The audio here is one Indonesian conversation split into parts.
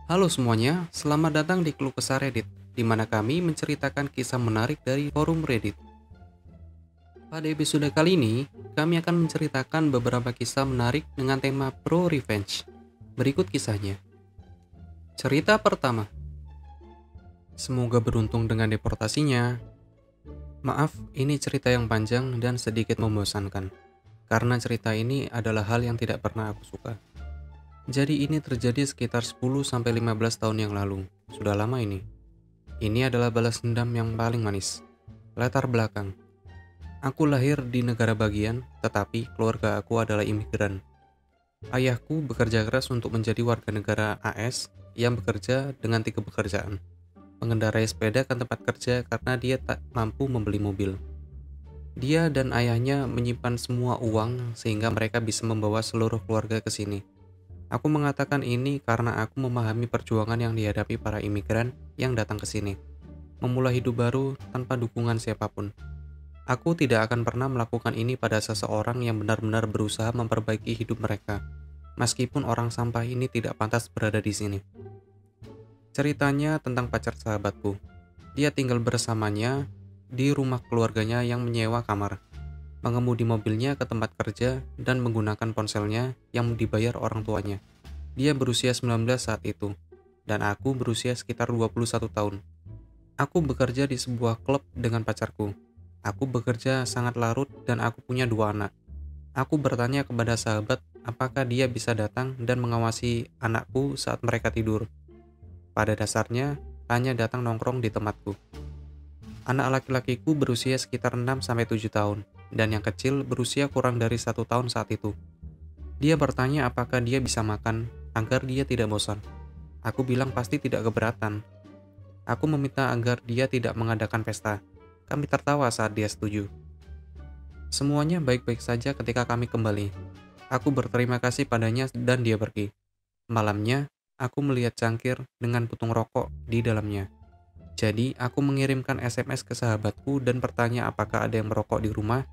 Halo semuanya, selamat datang di Keluh Kesah Reddit, di mana kami menceritakan kisah menarik dari forum Reddit. Pada episode kali ini, kami akan menceritakan beberapa kisah menarik dengan tema Pro Revenge. Berikut kisahnya. Cerita pertama. Semoga beruntung dengan deportasinya. Maaf, ini cerita yang panjang dan sedikit membosankan, karena cerita ini adalah hal yang tidak pernah aku suka. Jadi ini terjadi sekitar 10-15 tahun yang lalu. Sudah lama ini. Ini adalah balas dendam yang paling manis. Latar belakang. Aku lahir di negara bagian, tetapi keluarga aku adalah imigran. Ayahku bekerja keras untuk menjadi warga negara AS yang bekerja dengan 3 pekerjaan. Mengendarai sepeda ke tempat kerja karena dia tak mampu membeli mobil. Dia dan ayahnya menyimpan semua uang sehingga mereka bisa membawa seluruh keluarga ke sini. Aku mengatakan ini karena aku memahami perjuangan yang dihadapi para imigran yang datang ke sini. Memulai hidup baru tanpa dukungan siapapun. Aku tidak akan pernah melakukan ini pada seseorang yang benar-benar berusaha memperbaiki hidup mereka, meskipun orang sampah ini tidak pantas berada di sini. Ceritanya tentang pacar sahabatku. Dia tinggal bersamanya di rumah keluarganya yang menyewa kamar, mengemudi mobilnya ke tempat kerja, dan menggunakan ponselnya yang dibayar orang tuanya. Dia berusia 19 saat itu, dan aku berusia sekitar 21 tahun. Aku bekerja di sebuah klub dengan pacarku. Aku bekerja sangat larut dan aku punya 2 anak. Aku bertanya kepada sahabat apakah dia bisa datang dan mengawasi anakku saat mereka tidur. Pada dasarnya, hanya datang nongkrong di tempatku. Anak laki-lakiku berusia sekitar 6-7 tahun, dan yang kecil berusia kurang dari 1 tahun saat itu. Dia bertanya apakah dia bisa makan, agar dia tidak bosan. Aku bilang pasti tidak keberatan. Aku meminta agar dia tidak mengadakan pesta. Kami tertawa saat dia setuju. Semuanya baik-baik saja ketika kami kembali. Aku berterima kasih padanya dan dia pergi. Malamnya, aku melihat cangkir dengan putung rokok di dalamnya. Jadi, aku mengirimkan SMS ke sahabatku dan bertanya apakah ada yang merokok di rumah.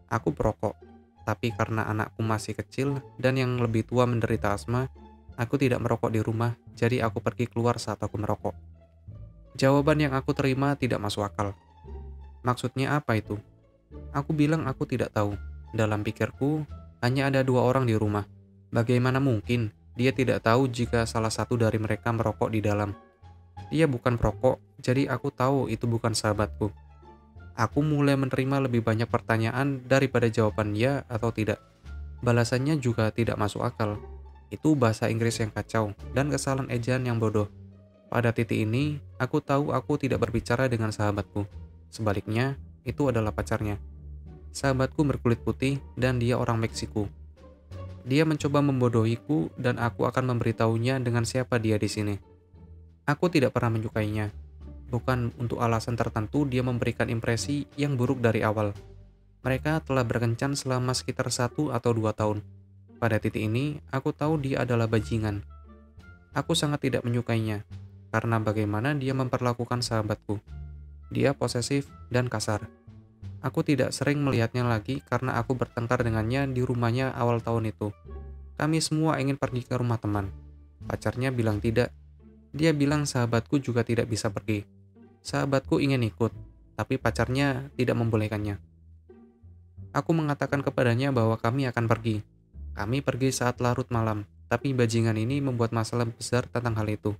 Aku perokok, tapi karena anakku masih kecil dan yang lebih tua menderita asma, aku tidak merokok di rumah, jadi aku pergi keluar saat aku merokok. Jawaban yang aku terima tidak masuk akal. Maksudnya apa itu? Aku bilang aku tidak tahu. Dalam pikirku, hanya ada 2 orang di rumah. Bagaimana mungkin dia tidak tahu jika salah satu dari mereka merokok di dalam? Dia bukan perokok, jadi aku tahu itu bukan sahabatku. Aku mulai menerima lebih banyak pertanyaan daripada jawaban ya atau tidak. Balasannya juga tidak masuk akal. Itu bahasa Inggris yang kacau dan kesalahan ejaan yang bodoh. Pada titik ini, aku tahu aku tidak berbicara dengan sahabatku. Sebaliknya, itu adalah pacarnya. Sahabatku berkulit putih dan dia orang Meksiko. Dia mencoba membodohiku dan aku akan memberitahunya dengan siapa dia di sini. Aku tidak pernah menyukainya. Bukan untuk alasan tertentu dia memberikan impresi yang buruk dari awal. Mereka telah berkencan selama sekitar 1 atau 2 tahun. Pada titik ini, aku tahu dia adalah bajingan. Aku sangat tidak menyukainya, karena bagaimana dia memperlakukan sahabatku. Dia posesif dan kasar. Aku tidak sering melihatnya lagi karena aku bertengkar dengannya di rumahnya awal tahun itu. Kami semua ingin pergi ke rumah teman. Pacarnya bilang tidak. Dia bilang sahabatku juga tidak bisa pergi. Sahabatku ingin ikut, tapi pacarnya tidak membolehkannya. Aku mengatakan kepadanya bahwa kami akan pergi. Kami pergi saat larut malam, tapi bajingan ini membuat masalah besar tentang hal itu.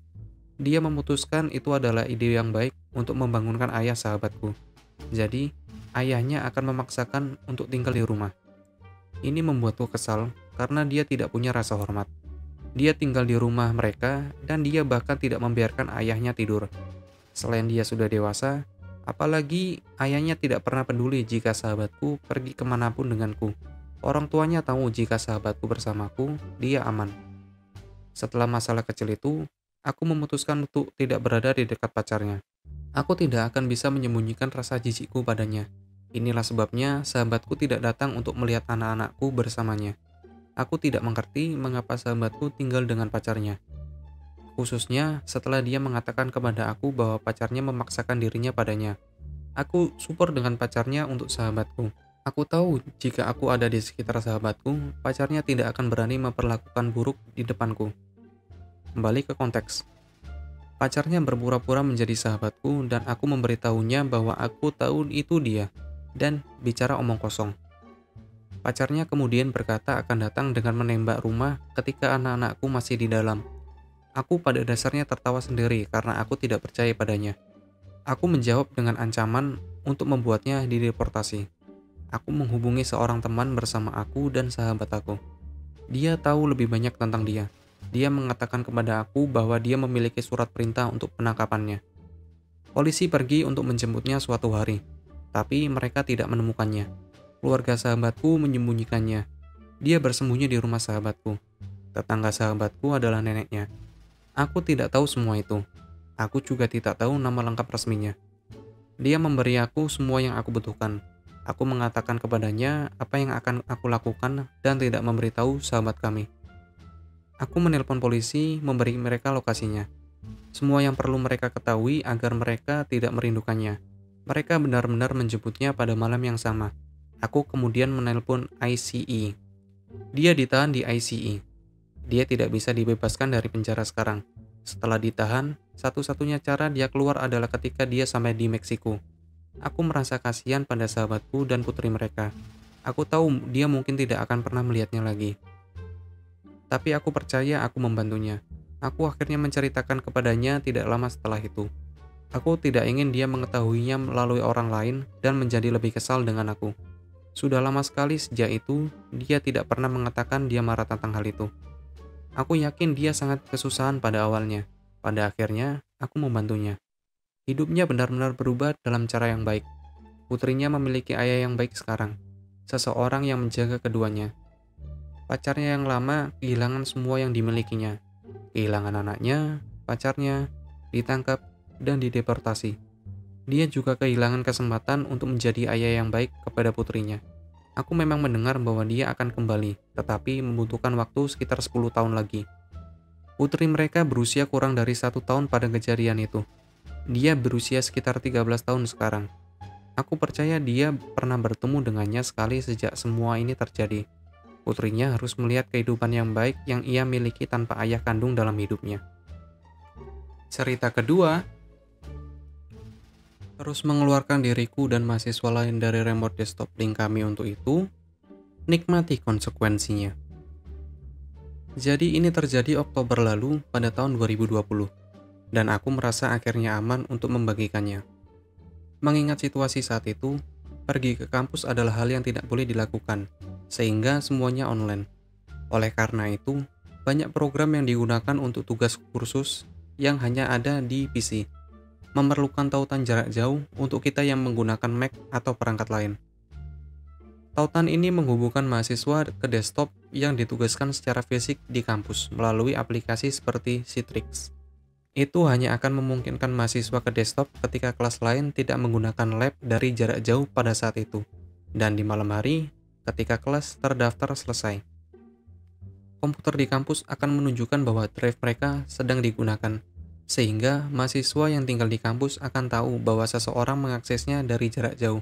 Dia memutuskan itu adalah ide yang baik untuk membangunkan ayah sahabatku. Jadi, ayahnya akan memaksakan untuk tinggal di rumah. Ini membuatku kesal karena dia tidak punya rasa hormat. Dia tinggal di rumah mereka dan dia bahkan tidak membiarkan ayahnya tidur. Selain dia sudah dewasa, apalagi ayahnya tidak pernah peduli jika sahabatku pergi kemanapun denganku. Orang tuanya tahu jika sahabatku bersamaku, dia aman. Setelah masalah kecil itu, aku memutuskan untuk tidak berada di dekat pacarnya. Aku tidak akan bisa menyembunyikan rasa jijikku padanya. Inilah sebabnya sahabatku tidak datang untuk melihat anak-anakku bersamanya. Aku tidak mengerti mengapa sahabatku tinggal dengan pacarnya. Khususnya setelah dia mengatakan kepada aku bahwa pacarnya memaksakan dirinya padanya. Aku support dengan pacarnya untuk sahabatku. Aku tahu jika aku ada di sekitar sahabatku, pacarnya tidak akan berani memperlakukan buruk di depanku. Kembali ke konteks. Pacarnya berpura-pura menjadi sahabatku dan aku memberitahunya bahwa aku tahu itu dia dan bicara omong kosong. Pacarnya kemudian berkata akan datang dengan menembak rumah ketika anak-anakku masih di dalam. Aku pada dasarnya tertawa sendiri karena aku tidak percaya padanya. Aku menjawab dengan ancaman untuk membuatnya dideportasi. Aku menghubungi seorang teman bersama aku dan sahabat aku. Dia tahu lebih banyak tentang dia. Dia mengatakan kepada aku bahwa dia memiliki surat perintah untuk penangkapannya. Polisi pergi untuk menjemputnya suatu hari, tapi mereka tidak menemukannya. Keluarga sahabatku menyembunyikannya. Dia bersembunyi di rumah sahabatku. Tetangga sahabatku adalah neneknya. Aku tidak tahu semua itu. Aku juga tidak tahu nama lengkap resminya. Dia memberi aku semua yang aku butuhkan. Aku mengatakan kepadanya apa yang akan aku lakukan dan tidak memberitahu sahabat kami. Aku menelpon polisi, memberi mereka lokasinya. Semua yang perlu mereka ketahui agar mereka tidak merindukannya. Mereka benar-benar menjemputnya pada malam yang sama. Aku kemudian menelpon ICE. Dia ditahan di ICE. Dia tidak bisa dibebaskan dari penjara sekarang. Setelah ditahan, satu-satunya cara dia keluar adalah ketika dia sampai di Meksiko. Aku merasa kasihan pada sahabatku dan putri mereka. Aku tahu dia mungkin tidak akan pernah melihatnya lagi. Tapi aku percaya aku membantunya. Aku akhirnya menceritakan kepadanya tidak lama setelah itu. Aku tidak ingin dia mengetahuinya melalui orang lain dan menjadi lebih kesal dengan aku. Sudah lama sekali sejak itu, dia tidak pernah mengatakan dia marah tentang hal itu. Aku yakin dia sangat kesusahan pada awalnya. Pada akhirnya, aku membantunya. Hidupnya benar-benar berubah dalam cara yang baik. Putrinya memiliki ayah yang baik sekarang. Seseorang yang menjaga keduanya. Pacarnya yang lama kehilangan semua yang dimilikinya. Kehilangan anaknya, pacarnya, ditangkap, dan dideportasi. Dia juga kehilangan kesempatan untuk menjadi ayah yang baik kepada putrinya. Aku memang mendengar bahwa dia akan kembali, tetapi membutuhkan waktu sekitar 10 tahun lagi. Putri mereka berusia kurang dari 1 tahun pada kejadian itu. Dia berusia sekitar 13 tahun sekarang. Aku percaya dia pernah bertemu dengannya sekali sejak semua ini terjadi. Putrinya harus melihat kehidupan yang baik yang ia miliki tanpa ayah kandung dalam hidupnya. Cerita kedua, terus mengeluarkan diriku dan mahasiswa lain dari remote desktop link kami untuk itu, nikmati konsekuensinya. Jadi ini terjadi Oktober lalu pada tahun 2020, dan aku merasa akhirnya aman untuk membagikannya. Mengingat situasi saat itu, pergi ke kampus adalah hal yang tidak boleh dilakukan, sehingga semuanya online. Oleh karena itu, banyak program yang digunakan untuk tugas kursus yang hanya ada di PC. Memerlukan tautan jarak jauh untuk kita yang menggunakan Mac atau perangkat lain. Tautan ini menghubungkan mahasiswa ke desktop yang ditugaskan secara fisik di kampus melalui aplikasi seperti Citrix. Itu hanya akan memungkinkan mahasiswa ke desktop ketika kelas lain tidak menggunakan lab dari jarak jauh pada saat itu, dan di malam hari ketika kelas terdaftar selesai. Komputer di kampus akan menunjukkan bahwa drive mereka sedang digunakan, sehingga mahasiswa yang tinggal di kampus akan tahu bahwa seseorang mengaksesnya dari jarak jauh.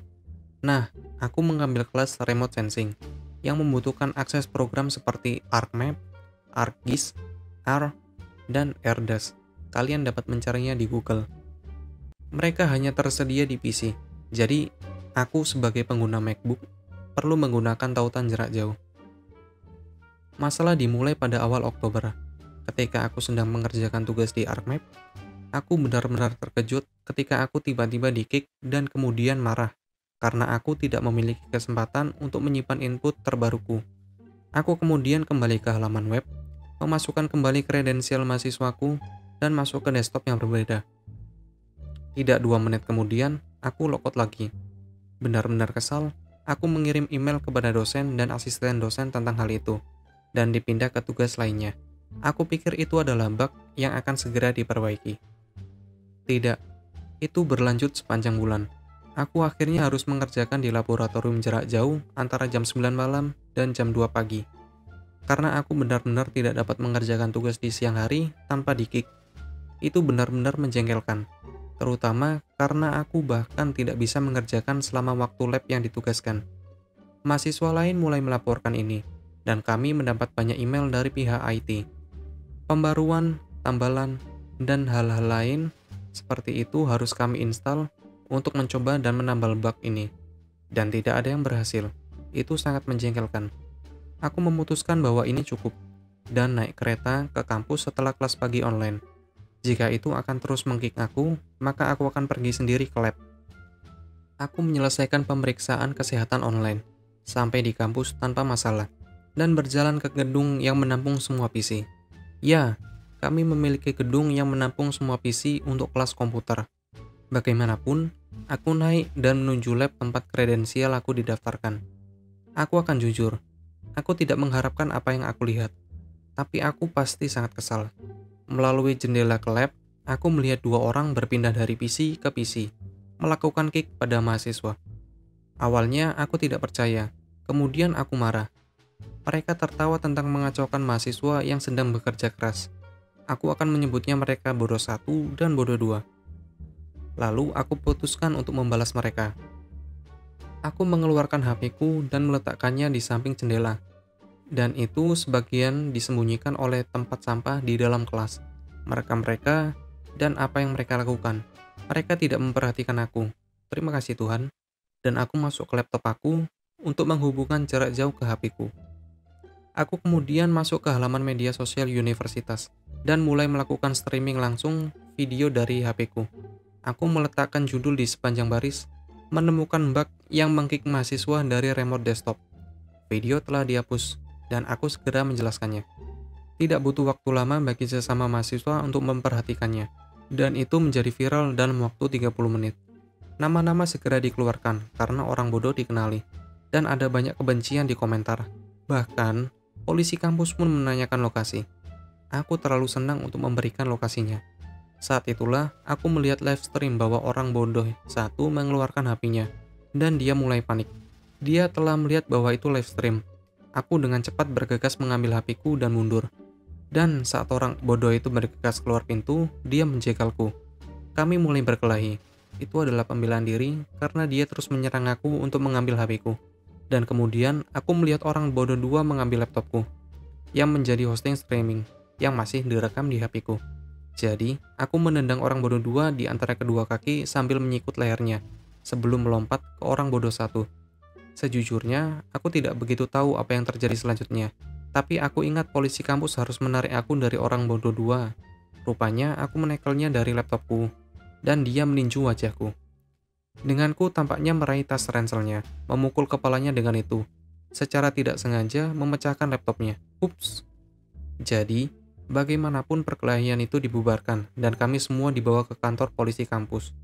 Nah, aku mengambil kelas remote sensing, yang membutuhkan akses program seperti ArcMap, ArcGIS, R, dan AirDAS. Kalian dapat mencarinya di Google. Mereka hanya tersedia di PC, jadi aku sebagai pengguna MacBook perlu menggunakan tautan jarak jauh. Masalah dimulai pada awal Oktober. Ketika aku sedang mengerjakan tugas di ArcMap, aku benar-benar terkejut ketika aku tiba-tiba di-kick dan kemudian marah karena aku tidak memiliki kesempatan untuk menyimpan input terbaruku. Aku kemudian kembali ke halaman web, memasukkan kembali kredensial mahasiswaku, dan masuk ke desktop yang berbeda. Tidak 2 menit kemudian, aku logout lagi. Benar-benar kesal, aku mengirim email kepada dosen dan asisten dosen tentang hal itu, dan dipindah ke tugas lainnya. Aku pikir itu adalah bug yang akan segera diperbaiki. Tidak, itu berlanjut sepanjang bulan. Aku akhirnya harus mengerjakan di laboratorium jarak jauh antara jam 9 malam dan jam 2 pagi. Karena aku benar-benar tidak dapat mengerjakan tugas di siang hari tanpa di-kick. Itu benar-benar menjengkelkan. Terutama karena aku bahkan tidak bisa mengerjakan selama waktu lab yang ditugaskan. Mahasiswa lain mulai melaporkan ini, dan kami mendapat banyak email dari pihak IT. Pembaruan tambalan, dan hal-hal lain seperti itu harus kami install untuk mencoba dan menambal bug ini. Dan tidak ada yang berhasil. Itu sangat menjengkelkan. Aku memutuskan bahwa ini cukup, dan naik kereta ke kampus setelah kelas pagi online. Jika itu akan terus mengkick aku, maka aku akan pergi sendiri ke lab. Aku menyelesaikan pemeriksaan kesehatan online, sampai di kampus tanpa masalah, dan berjalan ke gedung yang menampung semua PC. Ya, kami memiliki gedung yang menampung semua PC untuk kelas komputer. Bagaimanapun, aku naik dan menuju lab tempat kredensial aku didaftarkan. Aku akan jujur, aku tidak mengharapkan apa yang aku lihat, tapi aku pasti sangat kesal. Melalui jendela ke lab, aku melihat dua orang berpindah dari PC ke PC, melakukan kick pada mahasiswa. Awalnya aku tidak percaya, kemudian aku marah. Mereka tertawa tentang mengacaukan mahasiswa yang sedang bekerja keras. Aku akan menyebutnya mereka bodoh satu dan bodoh dua. Lalu aku putuskan untuk membalas mereka. Aku mengeluarkan HP-ku dan meletakkannya di samping jendela. Dan itu sebagian disembunyikan oleh tempat sampah di dalam kelas. Mereka dan apa yang mereka lakukan. Mereka tidak memperhatikan aku. Terima kasih Tuhan. Dan aku masuk ke laptop aku untuk menghubungkan jarak jauh ke HP-ku. Aku kemudian masuk ke halaman media sosial universitas dan mulai melakukan streaming langsung video dari HP-ku. Aku meletakkan judul di sepanjang baris, menemukan bug yang mengkick mahasiswa dari remote desktop. Video telah dihapus, dan aku segera menjelaskannya. Tidak butuh waktu lama bagi sesama mahasiswa untuk memperhatikannya, dan itu menjadi viral dalam waktu 30 menit. Nama-nama segera dikeluarkan karena orang bodoh dikenali, dan ada banyak kebencian di komentar. Bahkan, polisi kampus pun menanyakan lokasi. Aku terlalu senang untuk memberikan lokasinya. Saat itulah, aku melihat live stream bahwa orang bodoh satu mengeluarkan HP-nya, dan dia mulai panik. Dia telah melihat bahwa itu live stream. Aku dengan cepat bergegas mengambil HP-ku dan mundur. Dan saat orang bodoh itu bergegas keluar pintu, dia menjegalku. Kami mulai berkelahi. Itu adalah pembelaan diri karena dia terus menyerang aku untuk mengambil HP-ku. Dan kemudian aku melihat orang bodoh dua mengambil laptopku, yang menjadi hosting streaming, yang masih direkam di HP-ku. Jadi, aku menendang orang bodoh dua di antara kedua kaki sambil menyikut lehernya, sebelum melompat ke orang bodoh satu. Sejujurnya, aku tidak begitu tahu apa yang terjadi selanjutnya, tapi aku ingat polisi kampus harus menarik aku dari orang bodoh dua. Rupanya, aku menekelnya dari laptopku, dan dia meninju wajahku. Denganku tampaknya meraih tas ranselnya, memukul kepalanya dengan itu. Secara tidak sengaja, memecahkan laptopnya. Ups. Jadi, bagaimanapun perkelahian itu dibubarkan, dan kami semua dibawa ke kantor polisi kampus.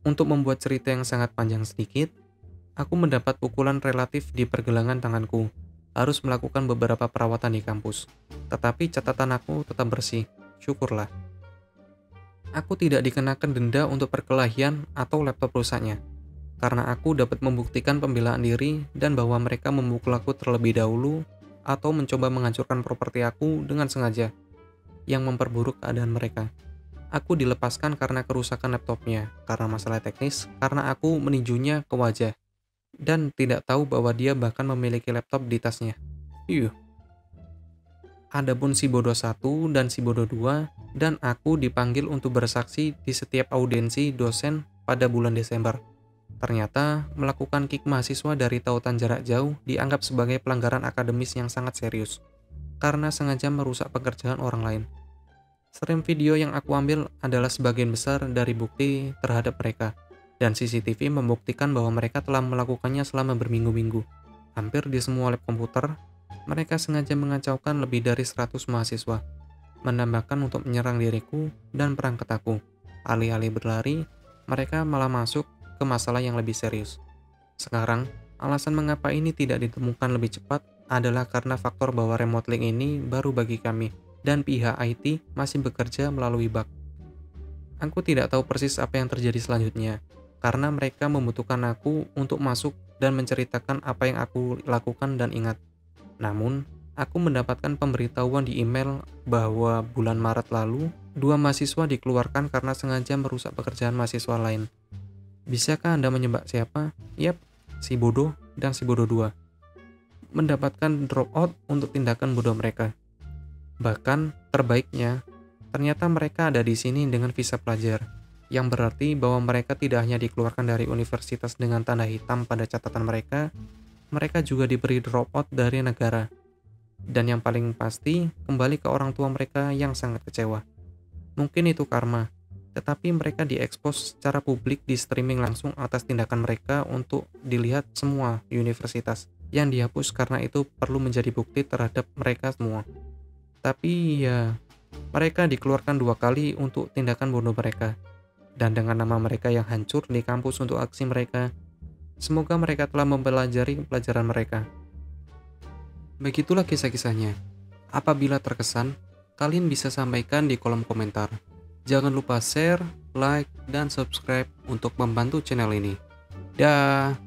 Untuk membuat cerita yang sangat panjang sedikit, aku mendapat pukulan relatif di pergelangan tanganku, harus melakukan beberapa perawatan di kampus. Tetapi catatan aku tetap bersih, syukurlah. Aku tidak dikenakan denda untuk perkelahian atau laptop rusaknya, karena aku dapat membuktikan pembelaan diri dan bahwa mereka memukul aku terlebih dahulu atau mencoba menghancurkan properti aku dengan sengaja, yang memperburuk keadaan mereka. Aku dilepaskan karena kerusakan laptopnya, karena masalah teknis, karena aku meninjunya ke wajah, dan tidak tahu bahwa dia bahkan memiliki laptop di tasnya. Yuh. Adapun si bodoh satu dan si bodoh dua, dan aku dipanggil untuk bersaksi di setiap audiensi dosen pada bulan Desember. Ternyata, melakukan kick mahasiswa dari tautan jarak jauh dianggap sebagai pelanggaran akademis yang sangat serius, karena sengaja merusak pekerjaan orang lain. Stream video yang aku ambil adalah sebagian besar dari bukti terhadap mereka, dan CCTV membuktikan bahwa mereka telah melakukannya selama berminggu-minggu. Hampir di semua lab komputer, mereka sengaja mengacaukan lebih dari 100 mahasiswa, menambahkan untuk menyerang diriku dan perangkat aku. Alih-alih berlari, mereka malah masuk ke masalah yang lebih serius. Sekarang, alasan mengapa ini tidak ditemukan lebih cepat adalah karena faktor bahwa remote link ini baru bagi kami, dan pihak IT masih bekerja melalui bug. Aku tidak tahu persis apa yang terjadi selanjutnya, karena mereka membutuhkan aku untuk masuk dan menceritakan apa yang aku lakukan dan ingat. Namun, aku mendapatkan pemberitahuan di email bahwa bulan Maret lalu, 2 mahasiswa dikeluarkan karena sengaja merusak pekerjaan mahasiswa lain. Bisakah Anda menebak siapa? Yap, si bodoh dan si bodoh 2. Mendapatkan dropout untuk tindakan bodoh mereka. Bahkan, terbaiknya, Ternyata mereka ada di sini dengan visa pelajar, yang berarti bahwa mereka tidak hanya dikeluarkan dari universitas dengan tanda hitam pada catatan mereka, mereka juga diberi dropout dari negara. Dan yang paling pasti, kembali ke orang tua mereka yang sangat kecewa. Mungkin itu karma, tetapi mereka diekspos secara publik di streaming langsung atas tindakan mereka untuk dilihat semua universitas yang dihapus karena itu perlu menjadi bukti terhadap mereka semua. Tapi ya, mereka dikeluarkan 2 kali untuk tindakan bunuh mereka. Dan dengan nama mereka yang hancur di kampus untuk aksi mereka, semoga mereka telah mempelajari pelajaran mereka. Begitulah kisah-kisahnya. Apabila terkesan, kalian bisa sampaikan di kolom komentar. Jangan lupa share, like, dan subscribe untuk membantu channel ini. Dah.